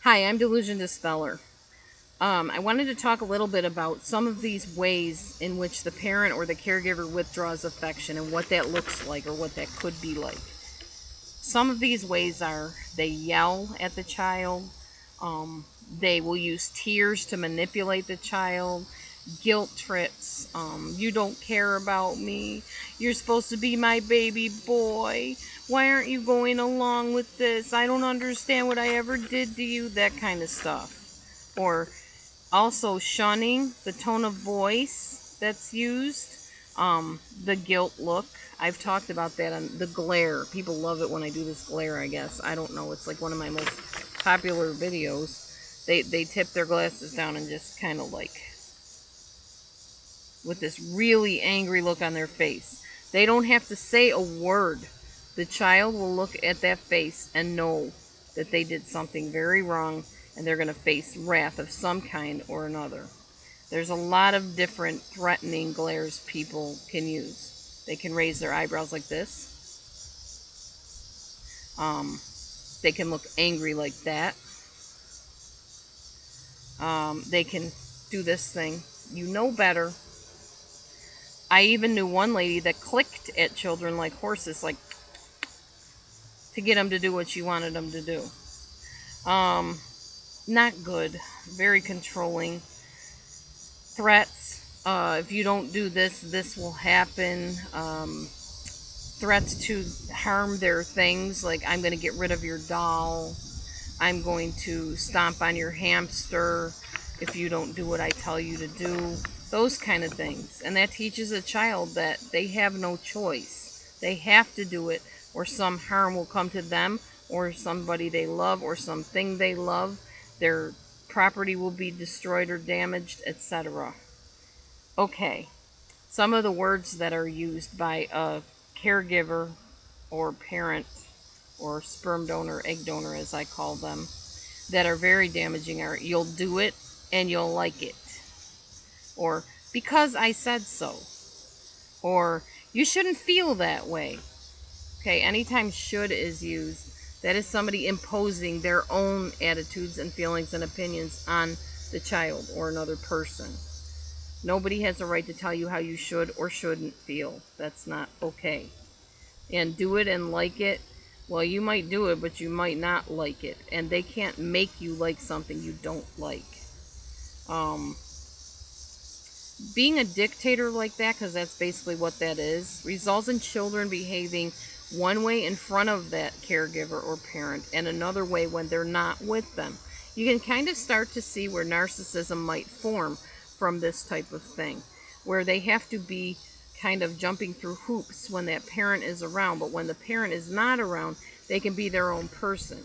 Hi, I'm Delusion Dispeller. I wanted to talk a little bit about some of these ways in which the parent or the caregiver withdraws affection and what that looks like or what that could be like. Some of these ways are they yell at the child, they will use tears to manipulate the child, guilt trips, you don't care about me, you're supposed to be my baby boy, why aren't you going along with this, I don't understand what I ever did to you, that kind of stuff. Or also shunning, the tone of voice that's used, the guilt look. I've talked about that on the glare. People love it when I do this glare, I guess. I don't know. It's like one of my most popular videos. They tip their glasses down and just kind of like with this really angry look on their face. They don't have to say a word. The child will look at that face and know that they did something very wrong and they're going to face wrath of some kind or another. There's a lot of different threatening glares people can use. They can raise their eyebrows like this. They can look angry like that. They can do this thing. You know better. I even knew one lady that clicked at children like horses, like to get them to do what she wanted them to do. Not good. Very controlling. Threats. If you don't do this, this will happen. Threats to harm their things, like I'm going to get rid of your doll. I'm going to stomp on your hamster if you don't do what I tell you to do. Those kind of things. And that teaches a child that they have no choice. They have to do it or some harm will come to them or somebody they love or something they love. Their property will be destroyed or damaged, etc. Okay, some of the words that are used by a caregiver or parent or sperm donor, egg donor as I call them, that are very damaging are you'll do it and you'll like it. Or because I said so. Or you shouldn't feel that way. Okay, anytime should is used, that is somebody imposing their own attitudes and feelings and opinions on the child or another person. Nobody has a right to tell you how you should or shouldn't feel. That's not okay. And do it and like it. Well, you might do it, but you might not like it. And they can't make you like something you don't like. Being a dictator like that, because that's basically what that is, results in children behaving one way in front of that caregiver or parent and another way when they're not with them. You can kind of start to see where narcissism might form from this type of thing, where they have to be kind of jumping through hoops when that parent is around, but when the parent is not around, they can be their own person.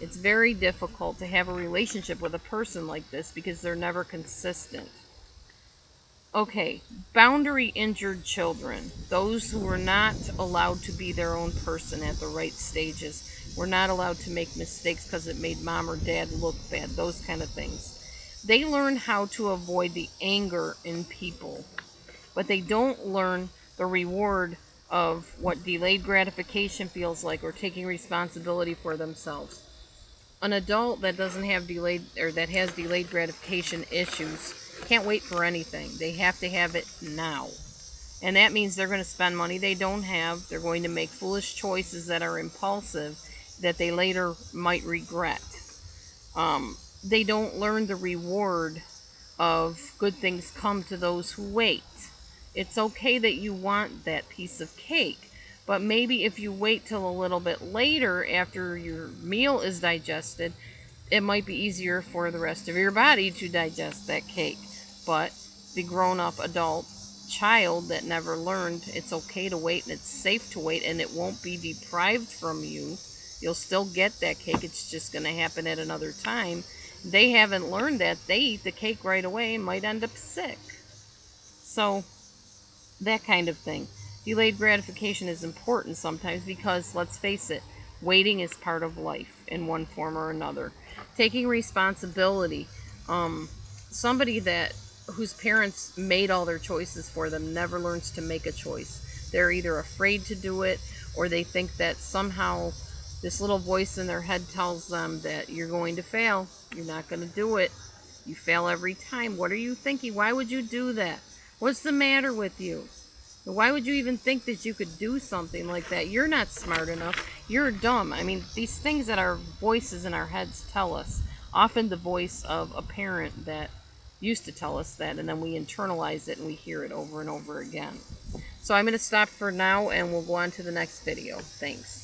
It's very difficult to have a relationship with a person like this because they're never consistent. Okay, boundary injured children, those who were not allowed to be their own person at the right stages, were not allowed to make mistakes because it made mom or dad look bad, those kind of things. They learn how to avoid the anger in people, but they don't learn the reward of what delayed gratification feels like or taking responsibility for themselves. An adult that doesn't have delayed or that has delayed gratification issues can't wait for anything. They have to have it now. And that means they're going to spend money they don't have. They're going to make foolish choices that are impulsive that they later might regret. They don't learn the reward of good things come to those who wait. It's okay that you want that piece of cake, but maybe if you wait till a little bit later after your meal is digested, it might be easier for the rest of your body to digest that cake. But the grown-up adult child that never learned it's okay to wait and it's safe to wait and it won't be deprived from you, you'll still get that cake, it's just going to happen at another time. They haven't learned that. They eat the cake right away and might end up sick. So that kind of thing. Delayed gratification is important sometimes because, let's face it, waiting is part of life in one form or another. Taking responsibility. Somebody whose parents made all their choices for them never learns to make a choice. They're either afraid to do it or they think that somehow This little voice in their head tells them that you're going to fail. You're not going to do it. You fail every time. What are you thinking? Why would you do that? What's the matter with you? Why would you even think that you could do something like that? You're not smart enough. You're dumb. I mean, these things that our voices in our heads tell us, often the voice of a parent that used to tell us that, and then we internalize it and we hear it over and over again. So I'm going to stop for now, and we'll go on to the next video. Thanks.